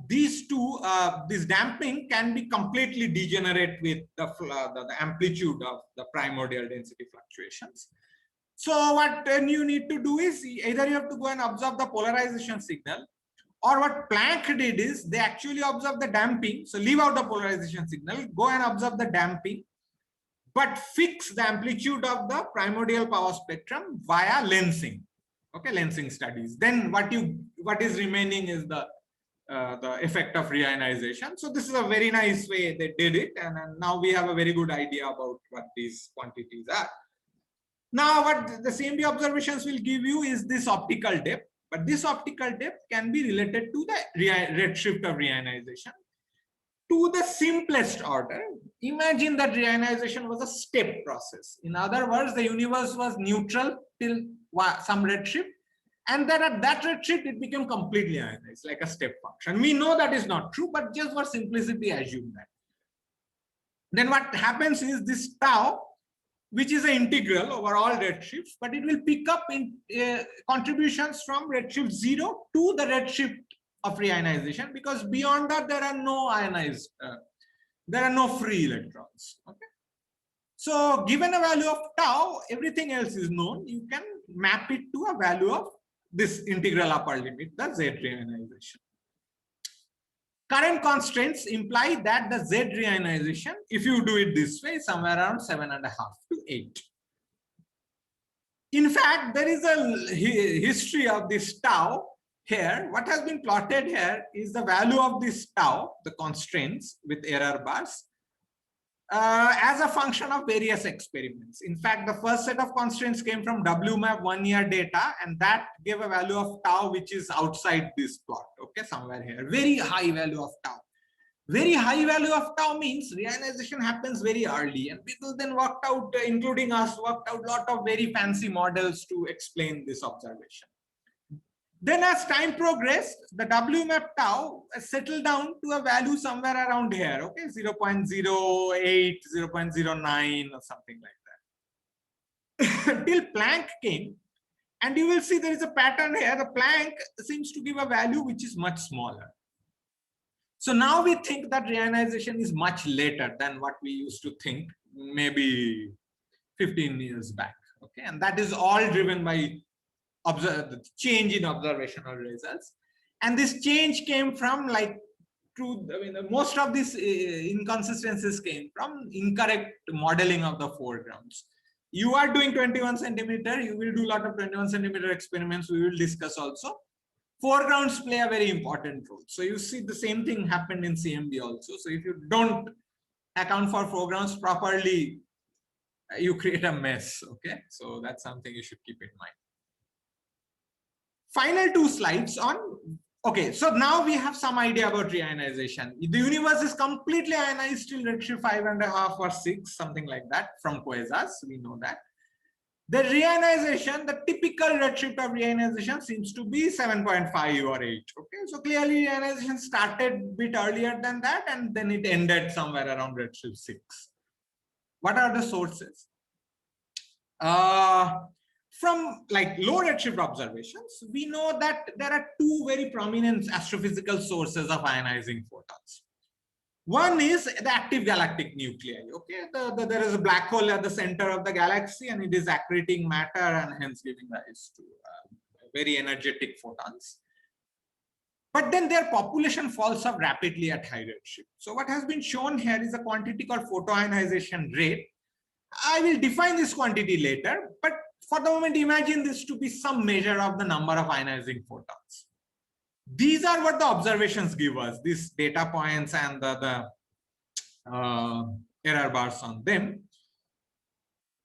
this damping can be completely degenerate with the amplitude of the primordial density fluctuations. So what you need to do is, either you have to go and observe the polarization signal, or what Planck did is they actually observe the damping. So leave out the polarization signal, go and observe the damping, but fix the amplitude of the primordial power spectrum via lensing. Okay, lensing studies. Then what is remaining is the effect of reionization. So this is a very nice way they did it, and now we have a very good idea about what these quantities are. Now, what the CMB observations will give you is this optical depth, but this optical depth can be related to the redshift of reionization. To the simplest order, imagine that reionization was a step process. In other words, the universe was neutral till some redshift, and then at that redshift, it became completely ionized, like a step function. We know that is not true, but just for simplicity, assume that. Then what happens is this tau, which is an integral over all redshifts, but it will pick up in contributions from redshift 0 to the redshift of reionization, because beyond that there are no ionized, there are no free electrons. Okay, so given a value of tau, everything else is known. You can map it to a value of this integral upper limit, the Z reionization. Current constraints imply that the Z reionization, if you do it this way, somewhere around 7.5 to 8. In fact, there is a history of this tau here. What has been plotted here is the value of this tau, the constraints with error bars, as a function of various experiments. In fact, the first set of constraints came from WMAP 1-year data, and that gave a value of tau which is outside this plot, okay, somewhere here. Very high value of tau. Very high value of tau means reionization happens very early, and people then worked out, including us, worked out a lot of very fancy models to explain this observation. Then as time progressed, the WMAP tau settled down to a value somewhere around here, okay, 0.08, 0.09 or something like that. Till Planck came, and you will see there is a pattern here. The Planck seems to give a value which is much smaller. So now we think that reionization is much later than what we used to think, maybe 15 years back, okay, and that is all driven by the change in observational results. And this change came from most of these inconsistencies came from incorrect modeling of the foregrounds. You are doing 21 centimeter, you will do a lot of 21 centimeter experiments, we will discuss also. foregrounds play a very important role. So you see the same thing happened in CMB also. So if you don't account for foregrounds properly, you create a mess. Okay, so that's something you should keep in mind. Final two slides on. Okay, so now we have some idea about reionization. The universe is completely ionized till redshift 5.5 or 6, something like that, from quasars. We know that. The reionization, the typical redshift of reionization seems to be 7.5 or 8. Okay, so clearly reionization started a bit earlier than that, and then it ended somewhere around redshift 6. What are the sources? From like low redshift observations, we know that there are two very prominent astrophysical sources of ionizing photons. One is the active galactic nuclei. Okay, there is a black hole at the center of the galaxy, and it is accreting matter and hence giving rise to very energetic photons. But then their population falls off rapidly at high redshift. So what has been shown here is a quantity called photoionization rate. I will define this quantity later, but for the moment, imagine this to be some measure of the number of ionizing photons. These are what the observations give us, these data points and the error bars on them.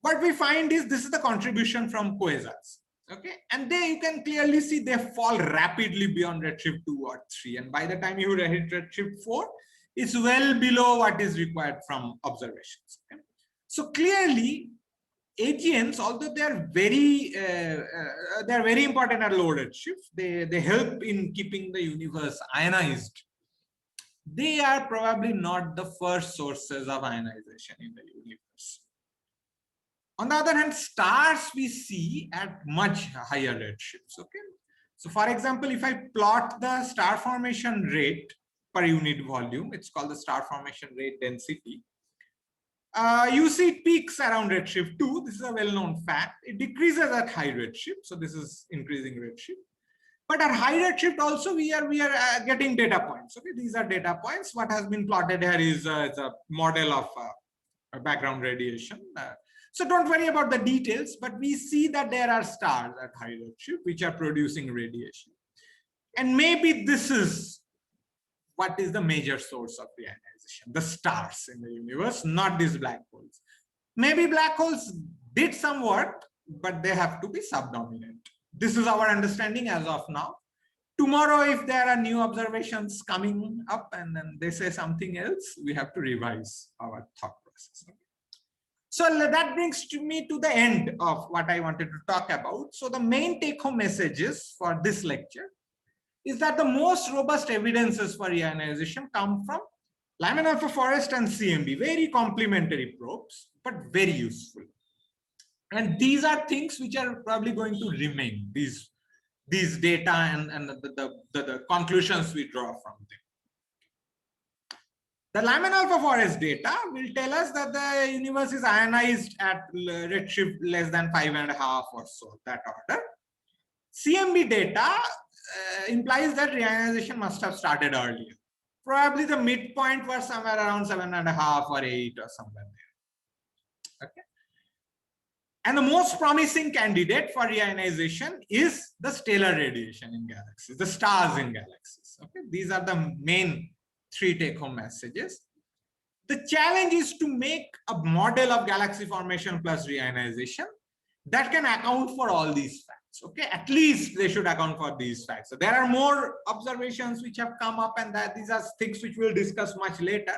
What we find is this is the contribution from quasars. Okay, and there you can clearly see they fall rapidly beyond redshift 2 or 3. And by the time you hit redshift 4, it's well below what is required from observations. Okay? So clearly, AGNs, although they are very important at low redshift, they help in keeping the universe ionized. They are probably not the first sources of ionization in the universe. On the other hand, stars we see at much higher redshifts. Okay, so for example, if I plot the star formation rate per unit volume, it's called the star formation rate density. You see it peaks around redshift 2. This is a well-known fact. It decreases at high redshift. So this is increasing redshift. But at high redshift also we are getting data points. Okay, these are data points. What has been plotted here is a model of background radiation. So don't worry about the details, but we see that there are stars at high redshift which are producing radiation. And maybe this is what is the major source of reionization, the stars in the universe, not these black holes. Maybe black holes did some work, but they have to be subdominant. This is our understanding as of now. Tomorrow, if there are new observations coming up and then they say something else, we have to revise our thought process. So that brings me to the end of what I wanted to talk about. So the main take-home messages for this lecture is that the most robust evidences for reionization come from Lyman alpha forest and CMB, very complementary probes, but very useful. And these are things which are probably going to remain, these data and the conclusions we draw from them. The Lyman alpha forest data will tell us that the universe is ionized at redshift less than 5.5 or so, that order. CMB data implies that reionization must have started earlier. Probably the midpoint was somewhere around 7.5 or 8 or somewhere there. Okay. And the most promising candidate for reionization is the stellar radiation in galaxies, the stars in galaxies. Okay. These are the main three take-home messages. The challenge is to make a model of galaxy formation plus reionization that can account for all these facts. Okay, at least they should account for these facts. So there are more observations which have come up, and that these are things which we'll discuss much later.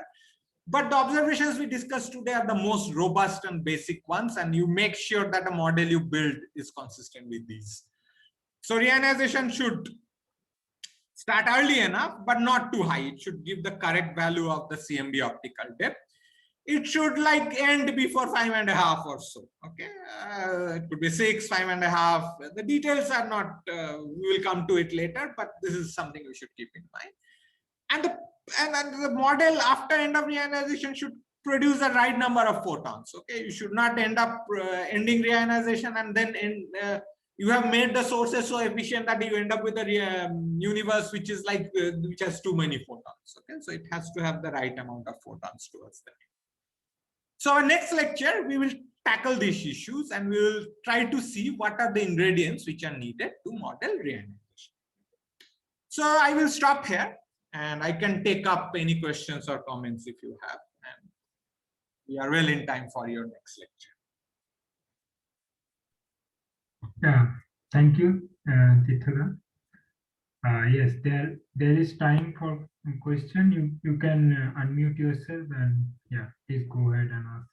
But the observations we discussed today are the most robust and basic ones, and you make sure that the model you build is consistent with these. So reionization should start early enough, but not too high. It should give the correct value of the CMB optical depth. It should like end before 5.5 or so. Okay, it could be 6, 5.5. The details are not. We will come to it later, but this is something we should keep in mind. And the model after end of reionization should produce the right number of photons. Okay, you should not end up ending reionization and then you have made the sources so efficient that you end up with a universe which is like which has too many photons. Okay, so it has to have the right amount of photons towards that. So our next lecture, we will tackle these issues and we will try to see what are the ingredients which are needed to model reionization. So I will stop here and I can take up any questions or comments if you have. And we are well in time for your next lecture. Yeah, thank you, Tirthada. Yes, there is time for question. You can unmute yourself and yeah, please go ahead and ask.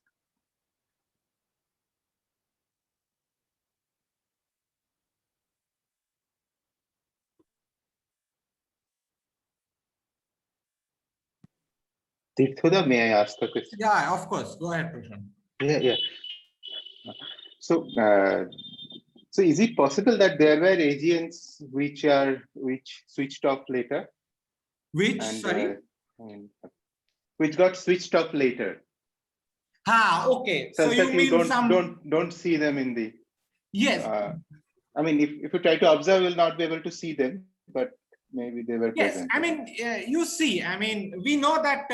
Tirthuda, may I ask a question? Yeah, of course. Go ahead, Prashant. Yeah. So, so is it possible that there were agents which switched off later? Which, and, sorry? Which got switched off later. Okay. So you that mean don't see them in the. Yes. I mean, if you try to observe, you'll not be able to see them, but maybe they were Yes, present. I mean, you see, I mean, we know that,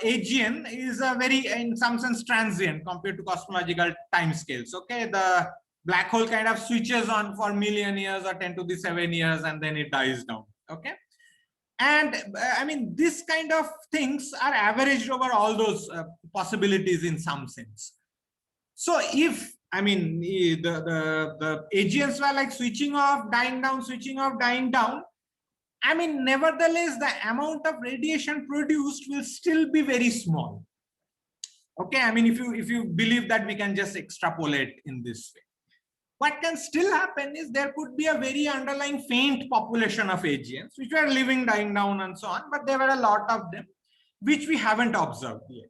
AGN is a very, in some sense, transient compared to cosmological timescales. Okay, the black hole kind of switches on for million years or 10 to the 7 years, and then it dies down. Okay, and I mean, this kind of things are averaged over all those possibilities in some sense. So if I mean the AGNs were like switching off, dying down, switching off, dying down, I mean, nevertheless, the amount of radiation produced will still be very small. Okay, I mean, if you believe that we can just extrapolate in this way, what can still happen is there could be a very underlying faint population of AGNs which were living, dying down, and so on, but there were a lot of them which we haven't observed yet.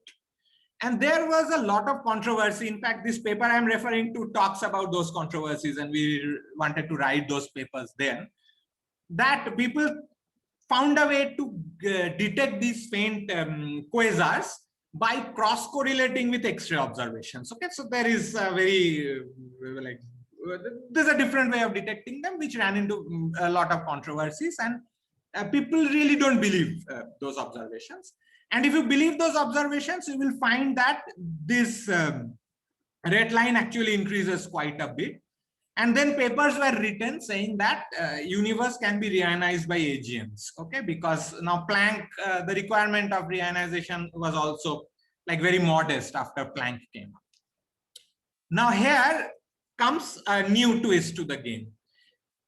And there was a lot of controversy. In fact, this paper I'm referring to talks about those controversies, and we wanted to write those papers then. That people found a way to detect these faint quasars by cross-correlating with X-ray observations. Okay, so there is a very there's a different way of detecting them, which ran into a lot of controversies, and people really don't believe those observations. And if you believe those observations, you will find that this red line actually increases quite a bit. And then papers were written saying that universe can be reionized by AGNs. Okay, because now Planck, the requirement of reionization was also like very modest after Planck came up. Now here comes a new twist to the game.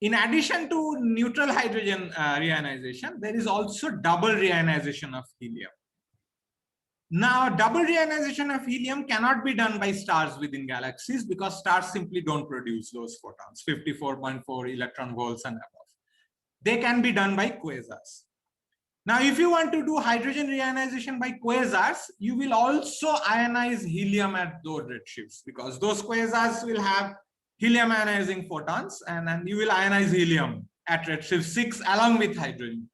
In addition to neutral hydrogen reionization, there is also double reionization of helium. Now, double reionization of helium cannot be done by stars within galaxies because stars simply don't produce those photons, 54.4 electron volts and above. They can be done by quasars. Now, if you want to do hydrogen reionization by quasars, you will also ionize helium at those redshifts because those quasars will have helium ionizing photons, and then you will ionize helium at redshift 6 along with hydrogen.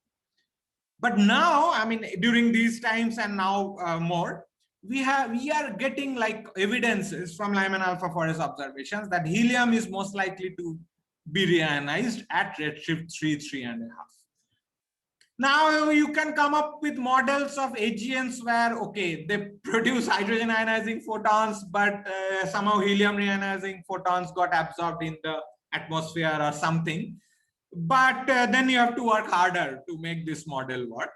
But now, I mean, during these times and now more, we are getting like evidences from Lyman alpha Forest observations that helium is most likely to be reionized at redshift 3.5. Now you can come up with models of AGNs where, okay, they produce hydrogen ionizing photons, but somehow helium reionizing photons got absorbed in the atmosphere or something. But then you have to work harder to make this model work.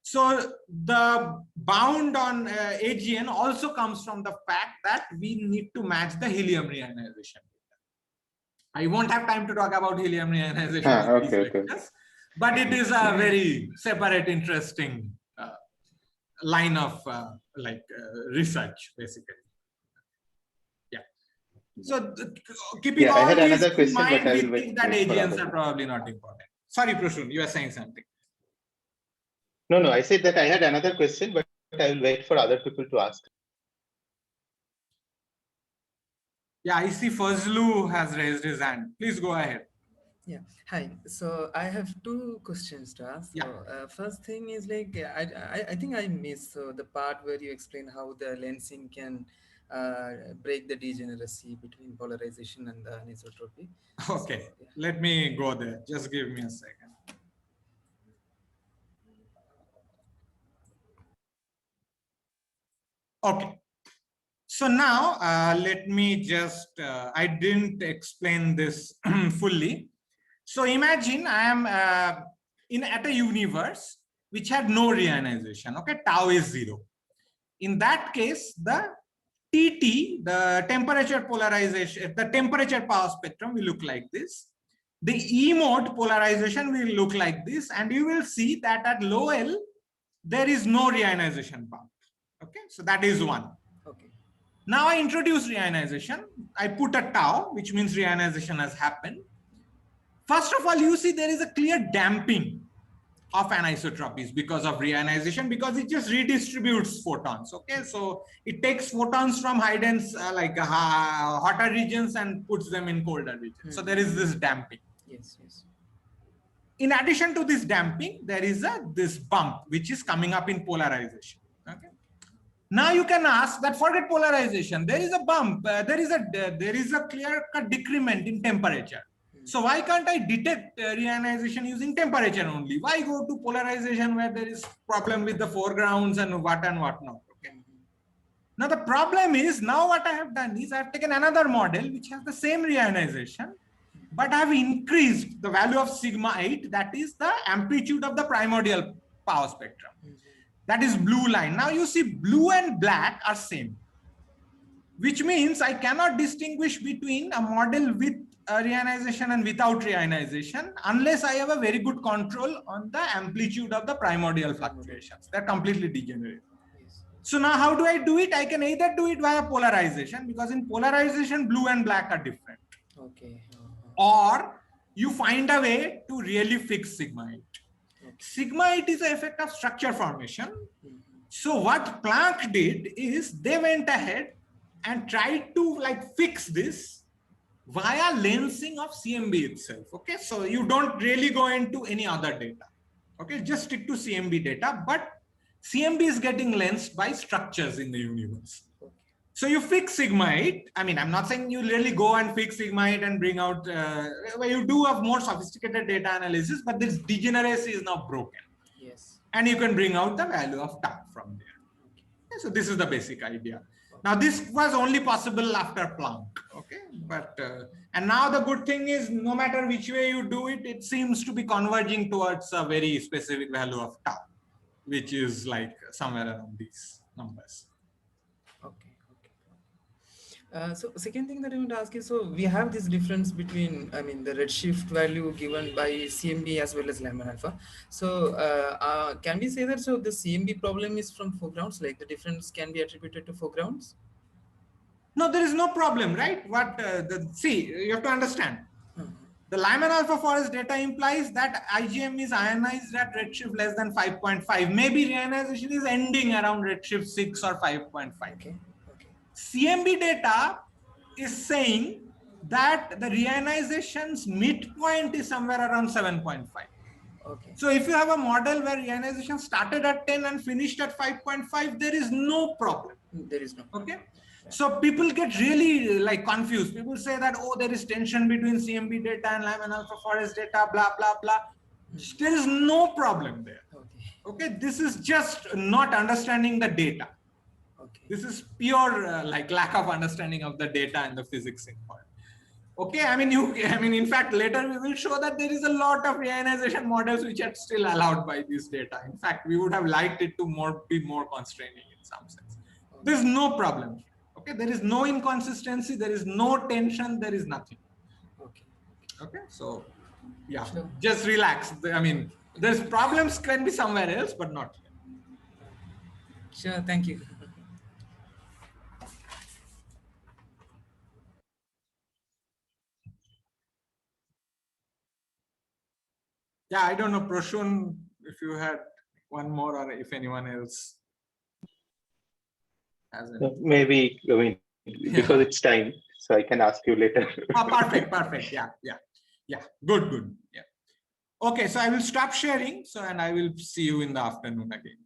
So the bound on AGN also comes from the fact that we need to match the helium reionization. I won't have time to talk about helium reionization in these lectures, but it is a very separate, interesting line of research, basically. So keeping all I had these another question, in mind, but I we will think that AGNs are probably not important. Sorry, Prashun, you are saying something. No, I said that I had another question, but I will wait for other people to ask. Yeah, I see Fazlu has raised his hand. Please go ahead. Yeah, hi. So I have two questions to ask. Yeah. So, first thing is like I think I missed the part where you explain how the lensing can break the degeneracy between polarization and the anisotropy. Okay, So, yeah. Let me go there. Just give me a second. Okay. So now let me just, I didn't explain this fully. So imagine I am at a universe which had no reionization. Okay, tau is 0. In that case, the TT, the temperature polarization, the temperature power spectrum will look like this. The E mode polarization will look like this, and you will see that at low L, there is no reionization bump. Okay, so that is one. Okay. Now I introduce reionization. I put a tau, which means reionization has happened. First of all, you see there is a clear damping of anisotropies because of reionization, because it just redistributes photons. Okay, so it takes photons from high dense hotter regions and puts them in colder regions. So there is this damping. Yes, yes. In addition to this damping, there is this bump which is coming up in polarization. Okay. Now you can ask that forget polarization. There is a bump. There is a clear-cut decrement in temperature. So why can't I detect reionization using temperature only? Why go to polarization where there is problem with the foregrounds and whatnot? Okay. Now the problem is, now what I have done is I have taken another model which has the same reionization, but I have increased the value of sigma 8, that is the amplitude of the primordial power spectrum. That is blue line. Now you see blue and black are same, which means I cannot distinguish between a model with reionization and without reionization unless I have a very good control on the amplitude of the primordial fluctuations. They're completely degenerate. Yes. So now how do I do it? I can either do it via polarization, because in polarization, blue and black are different. Okay. Or you find a way to really fix sigma 8. Okay. Sigma 8 is the effect of structure formation. So what Planck did is they went ahead and tried to fix this via lensing of CMB itself. Okay, so you don't really go into any other data. Okay, just stick to CMB data, but CMB is getting lensed by structures in the universe. Okay. So you fix sigma 8. I mean, I'm not saying you really go and fix sigma 8 and bring out, where you do have more sophisticated data analysis, but this degeneracy is now broken. Yes. And you can bring out the value of tau from there. Okay, so this is the basic idea. Now this was only possible after Planck. Okay, but and now the good thing is, no matter which way you do it, it seems to be converging towards a very specific value of tau, which is like somewhere around these numbers. Okay. So second thing that I want to ask is, so we have this difference between, I mean, the redshift value given by CMB as well as Lyman alpha. So can we say that, so the CMB problem is from foregrounds, like the difference can be attributed to foregrounds? No, there is no problem, right? See, you have to understand. The Lyman alpha forest data implies that IgM is ionized at redshift less than 5.5. Maybe reionization is ending around redshift 6 or 5.5. Okay. CMB data is saying that the reionization's midpoint is somewhere around 7.5. Okay. So if you have a model where reionization started at 10 and finished at 5.5, there is no problem. There is no problem. Okay. So people get really confused. People say that, oh, there is tension between CMB data and Lyman alpha forest data, blah, blah, blah. There is no problem there. Okay. This is just not understanding the data. This is pure lack of understanding of the data and the physics involved. Okay, I mean, in fact, later we will show that there is a lot of reionization models which are still allowed by this data. In fact, we would have liked it to be more constraining in some sense. There's no problem. Okay, there is no inconsistency, there is no tension, there is nothing. Okay, so yeah, just relax. I mean, there's problems can be somewhere else, but not here. Sure, thank you. Yeah, I don't know, Proshun, if you had one more or if anyone else has any. Maybe, I mean, because it's time, so I can ask you later. Oh, perfect. Yeah. Good. Yeah. Okay, so I will stop sharing. So, and I will see you in the afternoon again.